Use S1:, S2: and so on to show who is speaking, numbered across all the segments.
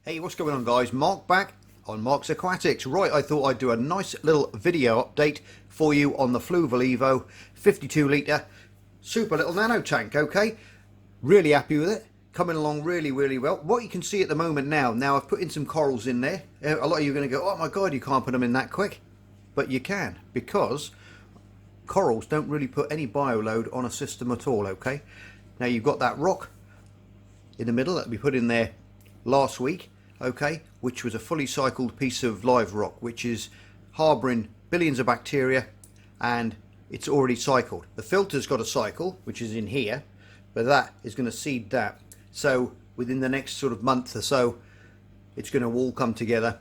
S1: Hey, what's going on, guys? Mark back on Mark's Aquatics. Right, I thought I'd do a nice little video update for you on the Fluval Evo 52 litre super little nano tank, okay? Really happy with it. Coming along really well. What you can see at the moment now I've put in some corals in there. A lot of you are going to go, oh my god, you can't put them in that quick. But you can, because corals don't really put any bioload on a system at all, okay? Now you've got that rock in the middle that we put in there last week, okay, which was a fully cycled piece of live rock, which is harbouring billions of bacteria, and it's already cycled. The filter's got a cycle, which is in here, but that is going to seed that. So within the next sort of month or so, it's going to all come together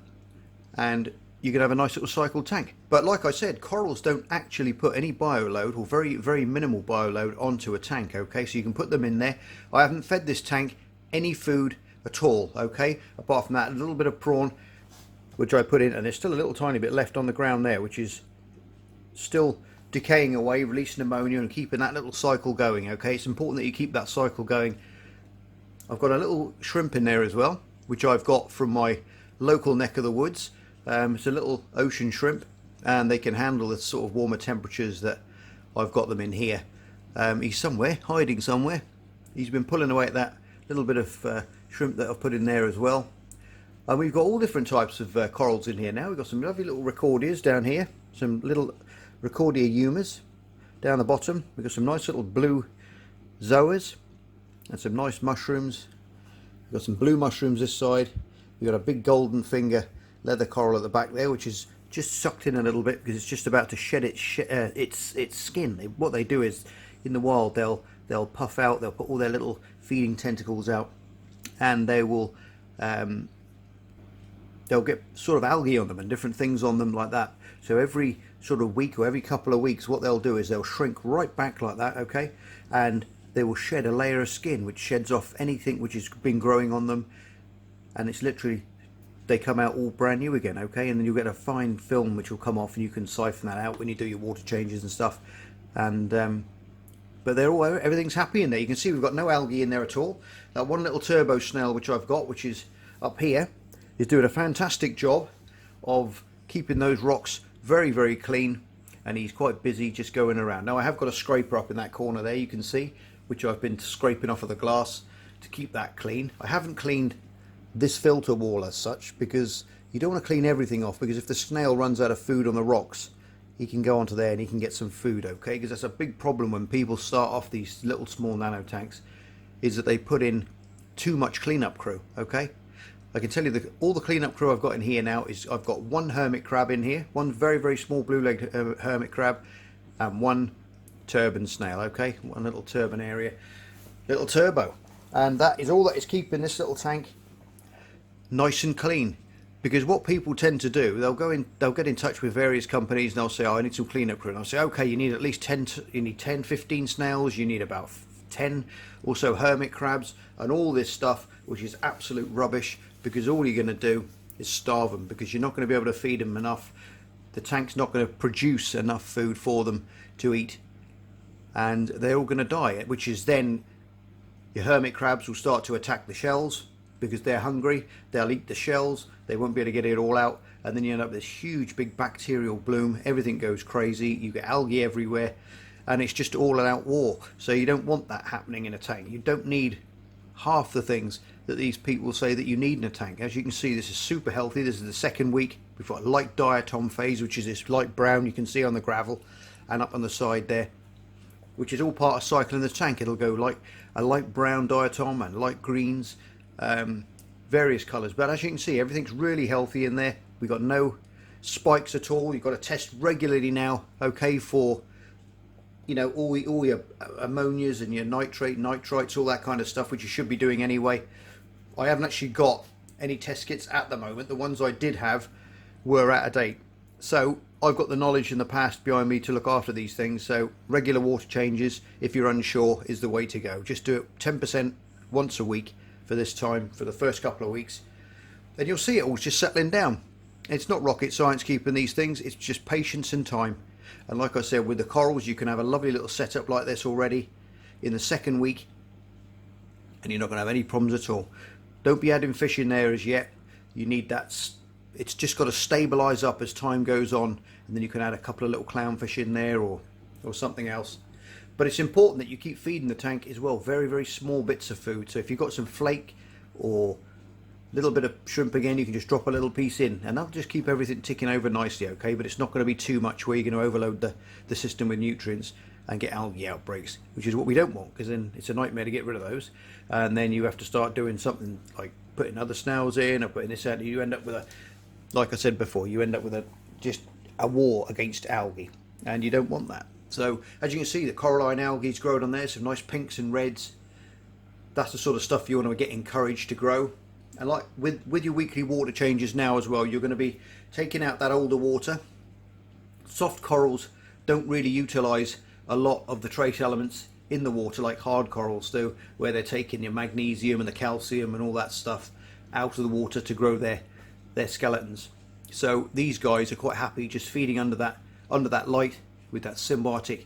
S1: and you can have a nice little cycled tank. But like I said, corals don't actually put any bioload, or very minimal bioload, onto a tank, okay? So you can put them in there. I haven't fed this tank any food at all, okay, apart from that a little bit of prawn which I put in, and there's still a little tiny bit left on the ground there, which is still decaying away, releasing ammonia and keeping that little cycle going, okay? It's important that you keep that cycle going. I've got a little shrimp in there as well, which I've got from my local neck of the woods. It's a little ocean shrimp, and they can handle the sort of warmer temperatures that I've got them in here. He's somewhere, hiding somewhere. He's been pulling away at that little bit of shrimp that I've put in there as well. And we've got all different types of corals in here now. We've got some lovely little recordias down here, some little recordia humas down the bottom. We've got some nice little blue zoas and some nice mushrooms. We've got some blue mushrooms this side. We've got a big golden finger leather coral at the back there, which is just sucked in a little bit because it's just about to shed its skin. What they do is, in the wild, they'll puff out, they'll put all their little feeding tentacles out, and they will they'll get sort of algae on them and different things on them like that. So every sort of week or every couple of weeks, what they'll do is they'll shrink right back like that, okay, and they will shed a layer of skin which sheds off anything which has been growing on them, and it's literally, they come out all brand new again, okay? And then you'll get a fine film which will come off, and you can siphon that out when you do your water changes and stuff. And but they're all, everything's happy in there. You can see we've got no algae in there at all. That one little turbo snail which I've got, which is up here, is doing a fantastic job of keeping those rocks very clean, and he's quite busy just going around. Now I have got a scraper up in that corner there, you can see, which I've been scraping off of the glass to keep that clean. I haven't cleaned this filter wall as such, because you don't want to clean everything off, because if the snail runs out of food on the rocks, he can go onto there and he can get some food, okay? Because that's a big problem when people start off these little small nano tanks, is that they put in too much cleanup crew, okay? I can tell you that all the cleanup crew I've got in here now is, I've got one hermit crab in here, one very small blue-legged hermit crab, and one turban snail, okay? One little turban area, little turbo. And that is all that is keeping this little tank nice and clean. Because what people tend to do, they'll get in touch with various companies and they'll say, oh, I need some cleanup crew. And I'll say, okay, you need at least 10, you need 10, 15 snails, you need about 10 also hermit crabs, and all this stuff, which is absolute rubbish, because all you're going to do is starve them, because you're not going to be able to feed them enough. The tank's not going to produce enough food for them to eat, and they're all going to die, which is then your hermit crabs will start to attack the shells, because they're hungry, they'll eat the shells, they won't be able to get it all out, and then you end up with this huge big bacterial bloom, everything goes crazy, you get algae everywhere, and it's just all out war. So you don't want that happening in a tank. You don't need half the things that these people say that you need in a tank. As you can see, this is super healthy. This is the second week. We've got a light diatom phase, which is this light brown you can see on the gravel and up on the side there, which is all part of cycling the tank. It'll go like a light brown diatom and light greens, various colours. But as you can see, everything's really healthy in there. We've got no spikes at all. You've got to test regularly now, okay, for, you know, all your ammonias and your nitrate, nitrites, all that kind of stuff, which you should be doing anyway. I haven't actually got any test kits at the moment. The ones I did have were out of date. So I've got the knowledge in the past behind me to look after these things. So regular water changes, if you're unsure, is the way to go. Just do it 10% once a week for this time, for the first couple of weeks. And you'll see it all just settling down. It's not rocket science keeping these things. It's just patience and time. And like I said, with the corals, you can have a lovely little setup like this already in the second week, and you're not going to have any problems at all. Don't be adding fish in there as yet. You need that, it's just got to stabilize up as time goes on, and then you can add a couple of little clownfish in there or something else. But it's important that you keep feeding the tank as well, very, very small bits of food. So if you've got some flake or a little bit of shrimp again, you can just drop a little piece in, and that'll just keep everything ticking over nicely, okay? But it's not going to be too much where you're going to overload the system with nutrients and get algae outbreaks, which is what we don't want, because then it's a nightmare to get rid of those. And then you have to start doing something like putting other snails in or putting this out. You end up with like I said before, you end up with just a war against algae, and you don't want that. So as you can see, the coralline algae's growing on there, some nice pinks and reds. That's the sort of stuff you want to get encouraged to grow. And like with your weekly water changes now as well, you're going to be taking out that older water. Soft corals don't really utilize a lot of the trace elements in the water like hard corals do, where they're taking your magnesium and the calcium and all that stuff out of the water to grow their skeletons. So these guys are quite happy just feeding under that light with that symbiotic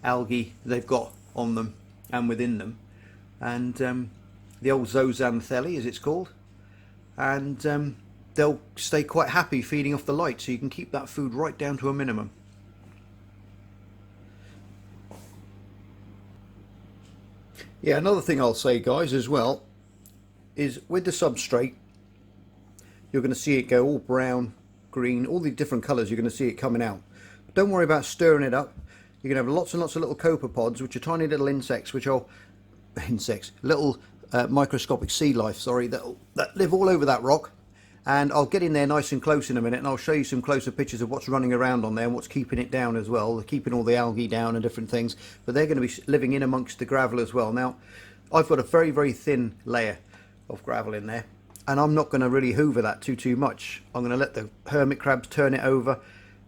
S1: algae they've got on them and within them, and the old zooxanthellae as it's called, and they'll stay quite happy feeding off the light, so you can keep that food right down to a minimum. Yeah, another thing I'll say, guys, as well, is with the substrate, you're going to see it go all brown, green, all the different colours. You're going to see it coming out. But don't worry about stirring it up. You're going to have lots and lots of little copepods, which are tiny little insects, little microscopic sea life, sorry, that live all over that rock. And I'll get in there nice and close in a minute, and I'll show you some closer pictures of what's running around on there and what's keeping it down as well. They're keeping all the algae down and different things, but they're going to be living in amongst the gravel as well. Now, I've got a very, very thin layer of gravel in there, and I'm not going to really hoover that too much. I'm going to let the hermit crabs turn it over.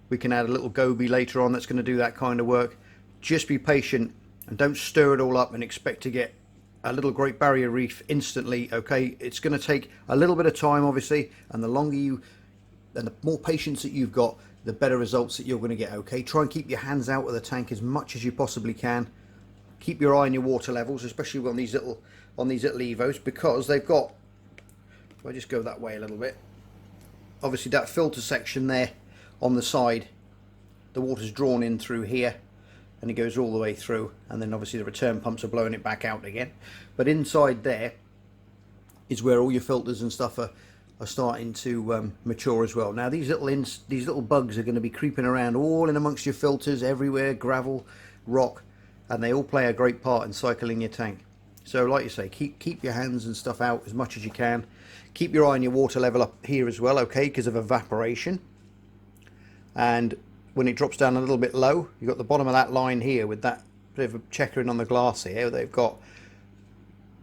S1: We can add a little goby later on that's going to do that kind of work. Just be patient and don't stir it all up and expect to get a little Great Barrier Reef instantly, okay? It's going to take a little bit of time, obviously, and the longer and the more patience that you've got, the better results that you're going to get, okay? Try and keep your hands out of the tank as much as you possibly can. Keep your eye on your water levels, especially on these little evos, because they've got, if I just go that way a little bit, obviously that filter section there on the side, the water's drawn in through here, and it goes all the way through, and then obviously the return pumps are blowing it back out again. But inside there is where all your filters and stuff are starting to mature as well. Now these little bugs are going to be creeping around all in amongst your filters everywhere, gravel, rock, and they all play a great part in cycling your tank. So like you say, keep your hands and stuff out as much as you can. Keep your eye on your water level up here as well, okay, because of evaporation. And when it drops down a little bit low, you've got the bottom of that line here with that bit of a checkering on the glass here they've got.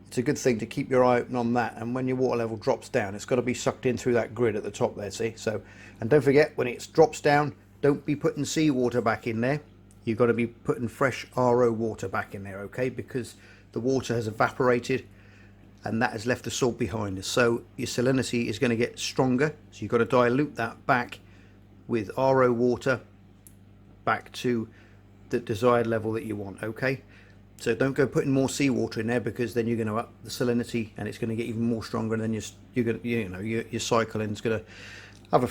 S1: It's a good thing to keep your eye open on that, and when your water level drops down, it's got to be sucked in through that grid at the top there, see? So, and don't forget, when it drops down, don't be putting seawater back in there. You've got to be putting fresh RO water back in there, okay? Because the water has evaporated and that has left the salt behind us. So your salinity is going to get stronger, so you've got to dilute that back with RO water back to the desired level that you want, okay? So don't go putting more seawater in there, because then you're going to up the salinity and it's going to get even more stronger, and then your cycling is going to have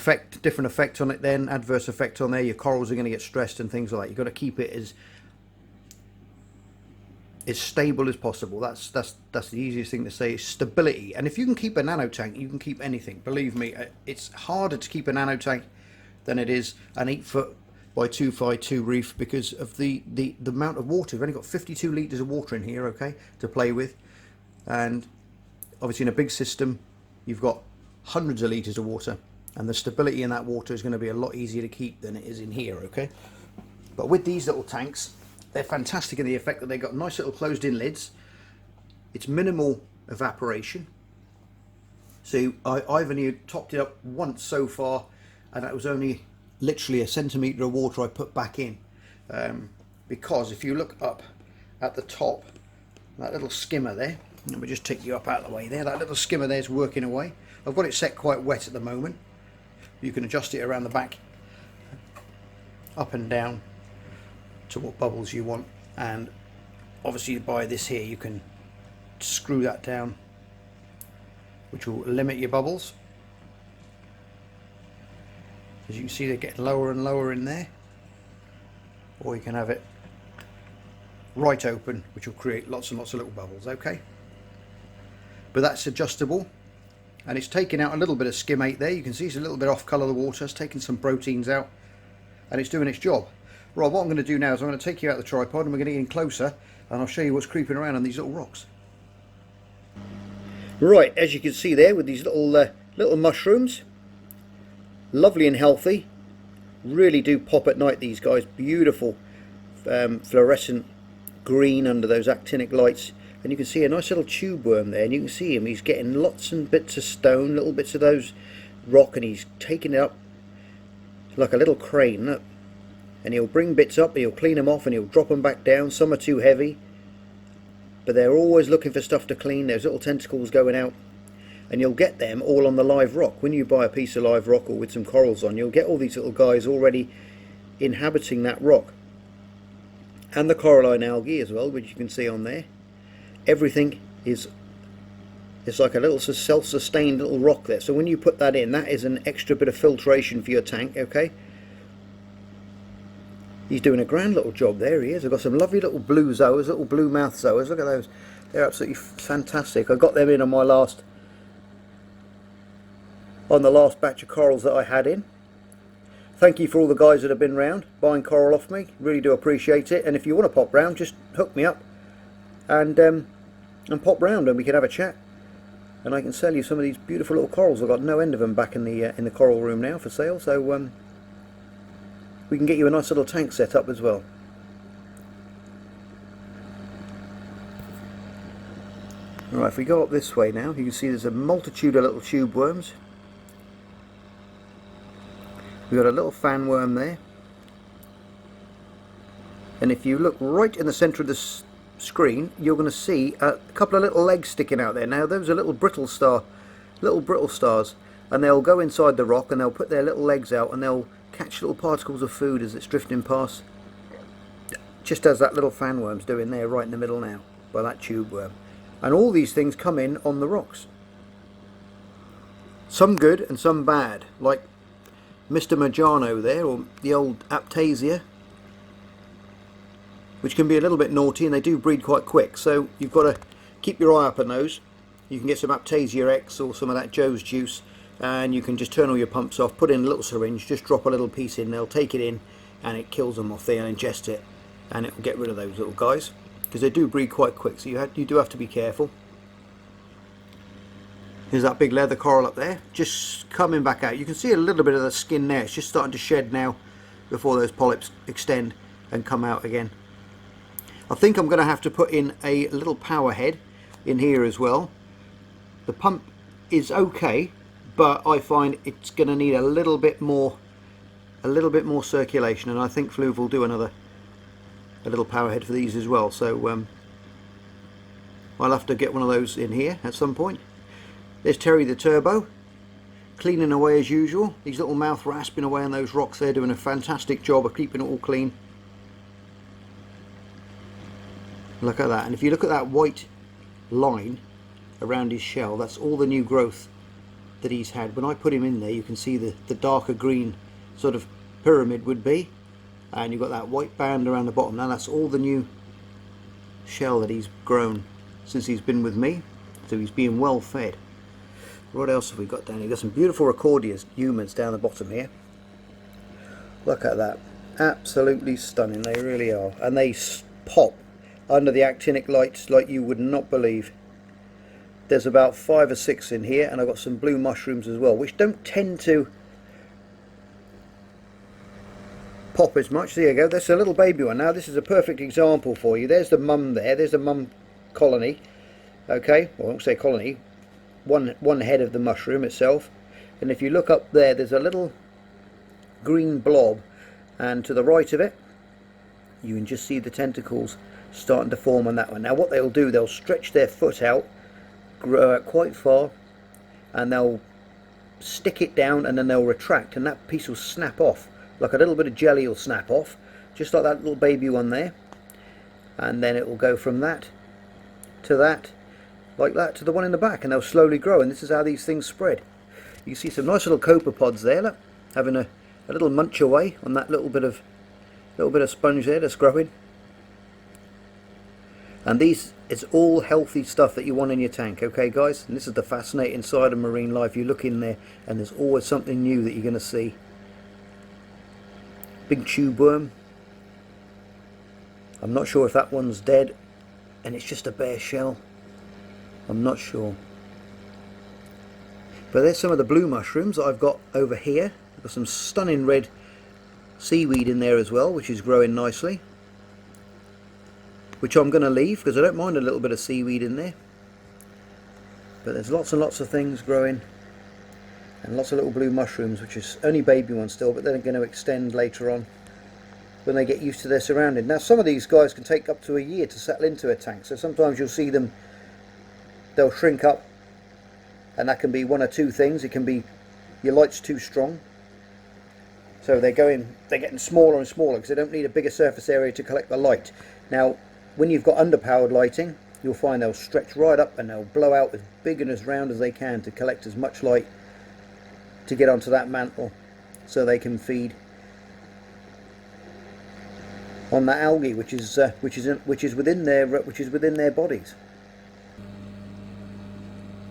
S1: different effect on it, then adverse effect on there. Your corals are going to get stressed and things like that. You've got to keep it as stable as possible. That's the easiest thing to say, is stability. And if you can keep a nano tank, you can keep anything. Believe me, it's harder to keep a nano tank than it is an 8-foot by 2x2 reef, because of the amount of water. We've only got 52 litres of water in here, okay, to play with. And obviously in a big system, you've got hundreds of litres of water, and the stability in that water is going to be a lot easier to keep than it is in here, okay? But with these little tanks, they're fantastic in the effect that they've got nice little closed in lids. It's minimal evaporation. So I've only topped it up once so far, and that was only literally a centimetre of water I put back in. Because if you look up at the top, that little skimmer there, let me just take you up out of the way there, that little skimmer there is working away. I've got it set quite wet at the moment. You can adjust it around the back, up and down to what bubbles you want, and obviously by this here you can screw that down which will limit your bubbles. As you can see, they're getting lower and lower in there. Or you can have it right open, which will create lots and lots of little bubbles, okay? But that's adjustable, and it's taking out a little bit of skimmate there. You can see it's a little bit off colour, the water. It's taking some proteins out, and it's doing its job. Right, what I'm going to do now is I'm going to take you out of the tripod, and we're going to get in closer, and I'll show you what's creeping around on these little rocks. Right, as you can see there with these little mushrooms, lovely and healthy. Really do pop at night, these guys. Beautiful fluorescent green under those actinic lights. And you can see a nice little tube worm there, and you can see him, he's getting lots and bits of stone, little bits of those rock, and he's taking it up like a little crane, look. And he'll bring bits up, he'll clean them off, and he'll drop them back down. Some are too heavy, but they're always looking for stuff to clean. There's little tentacles going out, and you'll get them all on the live rock. When you buy a piece of live rock or with some corals on, you'll get all these little guys already inhabiting that rock. And the coralline algae as well, which you can see on there. Everything is, it's like a little self-sustained little rock there. So when you put that in, that is an extra bit of filtration for your tank, okay? He's doing a grand little job there, he is. I've got some lovely little blue zoas, little blue mouth zoas. Look at those. They're absolutely fantastic. I got them in on my last, on the last batch of corals that I had in. Thank you for all the guys that have been round buying coral off me. Really do appreciate it. And if you want to pop round, just hook me up and pop round, and we can have a chat, and I can sell you some of these beautiful little corals. I've got no end of them back in the coral room now for sale, so we can get you a nice little tank set up as well. Alright, if we go up this way now, you can see there's a multitude of little tube worms. We've got a little fan worm there, and if you look right in the centre of the screen, you're going to see a couple of little legs sticking out there. Now those are little brittle stars, and they'll go inside the rock, and they'll put their little legs out, and they'll catch little particles of food as it's drifting past, just as that little fan worm's doing there right in the middle now by that tube worm. And all these things come in on the rocks, some good and some bad, like Mr. Majano there, or the old Aptasia, which can be a little bit naughty, and they do breed quite quick, so you've got to keep your eye up on those. You can get some Aptasia X or some of that Joe's juice, and you can just turn all your pumps off, put in a little syringe, just drop a little piece in, they'll take it in, and it kills them off there and ingest it, and it will get rid of those little guys, because they do breed quite quick, so you do have to be careful. Here's that big leather coral up there, just coming back out. You can see a little bit of the skin there. It's just starting to shed now before those polyps extend and come out again. I think I'm going to have to put in a little power head in here as well. The pump is okay, but I find it's going to need a little bit more circulation, and I think Fluve will do a little power head for these as well. So I'll have to get one of those in here at some point. There's Terry the Turbo, cleaning away as usual. These little mouth rasping away on those rocks there, doing a fantastic job of keeping it all clean. Look at that, and if you look at that white line around his shell, that's all the new growth that he's had. When I put him in there, you can see the darker green sort of pyramid would be, and you've got that white band around the bottom. Now that's all the new shell that he's grown since he's been with me, so he's being well fed. What else have we got down here? Got some beautiful Recordias humans down the bottom here. Look at that, absolutely stunning, they really are, and they pop under the actinic lights like you would not believe. There's about 5 or 6 in here, and I've got some blue mushrooms as well, which don't tend to pop as much. There you go, that's a little baby one. Now this is a perfect example for you. There's the mum there, there's the mum colony, okay, well, I won't say colony, one head of the mushroom itself, and if you look up there, there's a little green blob, and to the right of it you can just see the tentacles starting to form on that one. Now what they'll do, they'll stretch their foot out, grow out quite far, and they'll stick it down, and then they'll retract, and that piece will snap off, like a little bit of jelly will snap off, just like that little baby one there, and then it will go from that to that, like that to the one in the back, and they'll slowly grow, and this is how these things spread. You can see some nice little copepods there, look, having a little munch away on that little bit of sponge there that's growing. And these, it's all healthy stuff that you want in your tank, okay guys? And this is the fascinating side of marine life. You look in there and there's always something new that you're going to see. Big tube worm. I'm not sure if that one's dead and it's just a bare shell. I'm not sure. But there's some of the blue mushrooms that I've got over here. I've got some stunning red seaweed in there as well, which is growing nicely, which I'm going to leave because I don't mind a little bit of seaweed in there. But there's lots and lots of things growing, and lots of little blue mushrooms, which is only baby ones still, but they're going to extend later on when they get used to their surrounding. Now some of these guys can take up to a year to settle into a tank, so sometimes you'll see them, they'll shrink up, and that can be one or two things. It can be your light's too strong, so they're getting smaller and smaller because they don't need a bigger surface area to collect the light. Now when you've got underpowered lighting, you'll find they'll stretch right up and they'll blow out as big and as round as they can to collect as much light to get onto that mantle, so they can feed on that algae, which is within their bodies.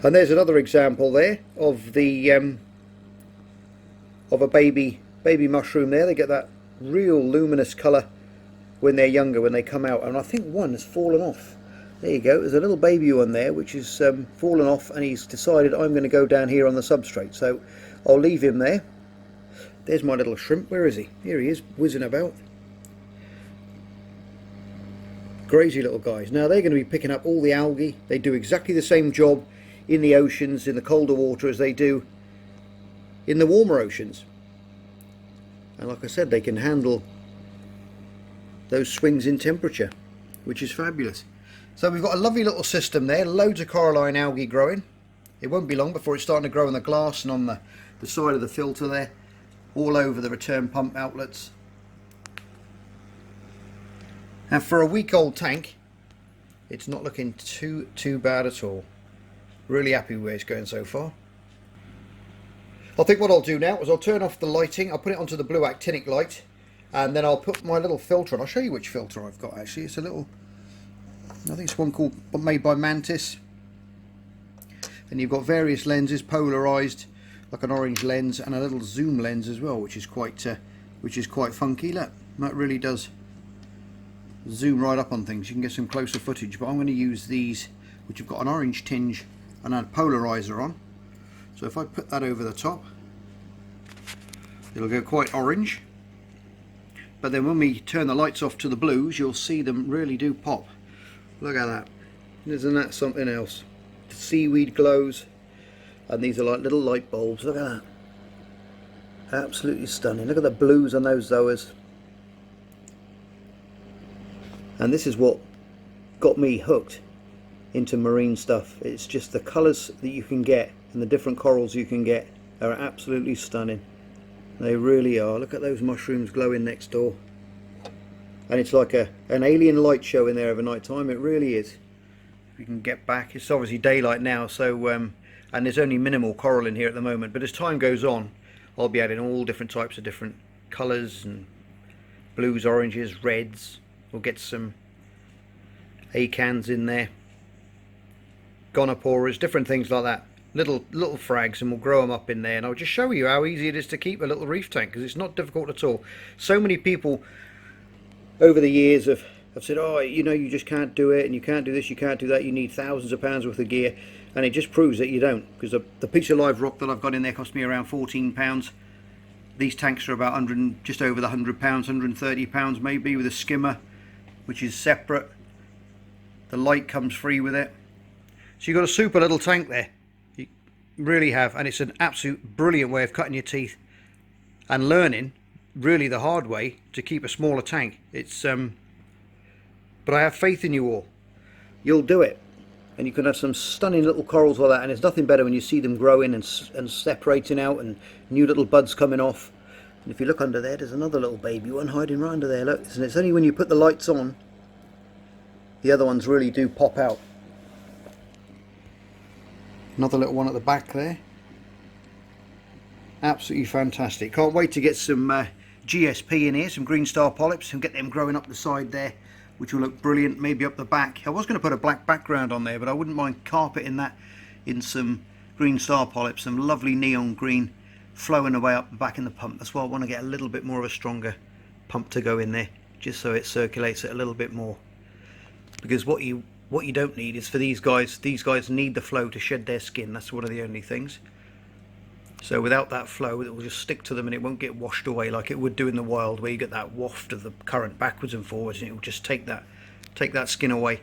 S1: And there's another example there of the of a baby mushroom there. They get that real luminous colour when they're younger, when they come out, and I think one has fallen off. There you go, there's a little baby one there which is fallen off, and he's decided I'm going to go down here on the substrate, so I'll leave him there. There's my little shrimp. Where is he? Here he is, whizzing about. Crazy little guys. Now they're going to be picking up all the algae. They do exactly the same job in the oceans, in the colder water, as they do in the warmer oceans. And like I said, they can handle those swings in temperature, which is fabulous. So we've got a lovely little system there, loads of coralline algae growing. It won't be long before it's starting to grow on the glass and on the side of the filter there, all over the return pump outlets. And for a week-old tank, it's not looking too bad at all. Really happy with where it's going so far. I think what I'll do now is I'll turn off the lighting. I'll put it onto the blue actinic light, and then I'll put my little filter on. I'll show you which filter I've got actually. It's a little, I think it's one made by Mantis. And you've got various lenses, polarized, like an orange lens, and a little zoom lens as well, which is quite funky. Look, that really does zoom right up on things. You can get some closer footage, but I'm going to use these, which have got an orange tinge and a polarizer on. So if I put that over the top, it'll go quite orange. But then when we turn the lights off to the blues, you'll see them really do pop. Look at that. Isn't that something else? The seaweed glows, and these are like little light bulbs. Look at that. Absolutely stunning. Look at the blues on those zoas. And this is what got me hooked into marine stuff. It's just the colours that you can get and the different corals you can get are absolutely stunning. They really are. Look at those mushrooms glowing next door. And it's like an alien light show in there over night time. It really is. We can get back. It's obviously daylight now, so and there's only minimal coral in here at the moment. But as time goes on, I'll be adding all different types of different colours and blues, oranges, reds. We'll get some acans in there, gonoporas, different things like that. Little frags, and we'll grow them up in there. And I'll just show you how easy it is to keep a little reef tank, because it's not difficult at all. So many people over the years have said, oh, you know, you just can't do it, and you can't do this, you can't do that, you need thousands of pounds worth of gear. And it just proves that you don't, because the piece of live rock that I've got in there cost me around £14. These tanks are about 100, just over the £100, £130 maybe, with a skimmer, which is separate. The light comes free with it. So you've got a super little tank there. You really have, and it's an absolute brilliant way of cutting your teeth and learning really the hard way to keep a smaller tank. It's but I have faith in you all. You'll do it, and you can have some stunning little corals like that. And there's nothing better when you see them growing and separating out, and new little buds coming off. And if you look under there, there's another little baby one hiding right under there. Look, and it's only when you put the lights on, the other ones really do pop out. Another little one at the back there. Absolutely fantastic. Can't wait to get some GSP in here, some green star polyps, and get them growing up the side there, which will look brilliant. Maybe up the back. I was going to put a black background on there, but I wouldn't mind carpeting that in some green star polyps, some lovely neon green flowing away up the back in the pump. That's why I want to get a little bit more of a stronger pump to go in there, just so it circulates it a little bit more. Because what you don't need is for these guys need the flow to shed their skin. That's one of the only things. So without that flow, it will just stick to them and it won't get washed away like it would do in the wild, where you get that waft of the current backwards and forwards, and it will just take that skin away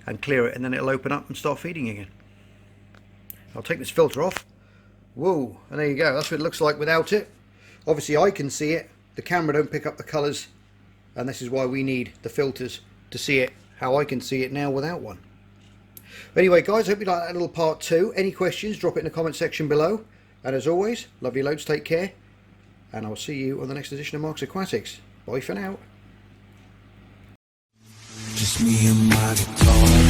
S1: and clear it, and then it'll open up and start feeding again. I'll take this filter off. Whoa, and there you go. That's what it looks like without it. Obviously I can see it. The camera don't pick up the colours, and this is why we need the filters to see it how I can see it now without one. But anyway guys, I hope you like that little part 2. Any questions, drop it in the comment section below. And as always, love you loads, take care, and I'll see you on the next edition of Mark's Aquatics. Bye for now.
S2: Just me and my guitar.